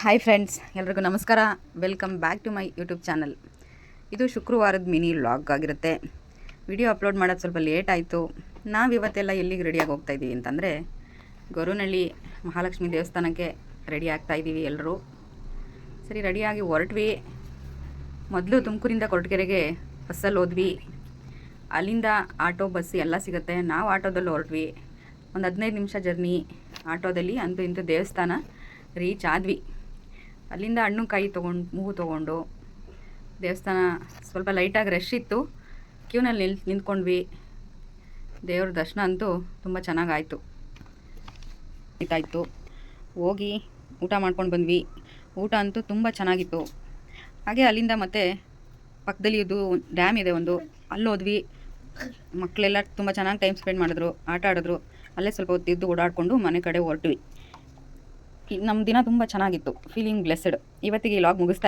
Hi friends, ಎಲ್ರಿಗೂ ನಮಸ್ಕಾರ. Welcome back to my YouTube channel. ಇದು ಶುಕ್ರವಾರದ ಮಿನಿ ವ್ಲಾಗ್ ಆಗಿರುತ್ತೆ. ವಿಡಿಯೋ ಅಪ್ಲೋಡ್ ಮಾಡೋದು ಸ್ವಲ್ಪ ಲೇಟ್ ಆಯಿತು. ನಾವಿವತ್ತೆಲ್ಲ ಎಲ್ಲಿಗೆ ರೆಡಿಯಾಗಿ ಹೋಗ್ತಾಯಿದ್ದೀವಿ ಅಂತಂದರೆ, ಗೊರವನಹಳ್ಳಿ ಮಹಾಲಕ್ಷ್ಮಿ ದೇವಸ್ಥಾನಕ್ಕೆ ರೆಡಿ ಆಗ್ತಾಯಿದ್ದೀವಿ ಎಲ್ಲರೂ. ಸರಿ, ರೆಡಿಯಾಗಿ ಹೊರಟ್ವಿ. ಮೊದಲು ತುಮಕೂರಿಂದ ಕೊರಟಗೆರೆಗೆ ಬಸ್ಸಲ್ಲಿ ಹೋದ್ವಿ. ಅಲ್ಲಿಂದ ಆಟೋ ಬಸ್ ಎಲ್ಲ ಸಿಗುತ್ತೆ. ನಾವು ಆಟೋದಲ್ಲಿ ಹೊರಟ್ವಿ. ಒಂದು 15 ನಿಮಿಷ ಜರ್ನಿ ಆಟೋದಲ್ಲಿ. ಅಂತೂ ಇಂತೂ ದೇವಸ್ಥಾನ ರೀಚ್ ಆದ್ವಿ. ಅಲ್ಲಿಂದ ಹಣ್ಣು ಕಾಯಿ ಮೂಗು ತೊಗೊಂಡು ದೇವಸ್ಥಾನ ಸ್ವಲ್ಪ ಲೈಟಾಗಿ ರಶ್ ಇತ್ತು. ಕ್ಯೂನಲ್ಲಿ ನಿಂತ್ಕೊಂಡ್ವಿ. ದೇವ್ರ ದರ್ಶನ ಅಂತೂ ತುಂಬ ಚೆನ್ನಾಗಾಯಿತು. ಇತ್ತಾಯಿತು. ಹೋಗಿ ಊಟ ಮಾಡ್ಕೊಂಡು ಬಂದ್ವಿ. ಊಟ ಅಂತೂ ತುಂಬ ಚೆನ್ನಾಗಿತ್ತು. ಹಾಗೆ ಅಲ್ಲಿಂದ ಮತ್ತೆ ಪಕ್ಕದಲ್ಲಿ ಇದು ಡ್ಯಾಮ್ ಇದೆ ಒಂದು, ಅಲ್ಲಿ ಹೋದ್ವಿ. ಮಕ್ಕಳೆಲ್ಲ ತುಂಬ ಚೆನ್ನಾಗಿ ಟೈಮ್ ಸ್ಪೆಂಡ್ ಮಾಡಿದ್ರು, ಆಟ ಆಡಿದ್ರು. ಅಲ್ಲೇ ಸ್ವಲ್ಪ ಹೊತ್ತಿದ್ದು ಓಡಾಡಿಕೊಂಡು ಮನೆ ಕಡೆ ಹೊರಟ್ವಿ. ನಮ್ಮ ದಿನ ತುಂಬ ಚೆನ್ನಾಗಿತ್ತು. Feeling blessed. ಇವತ್ತಿಗೆ ಈ ಲಾಗ್ ಮುಗಿಸ್ತಾ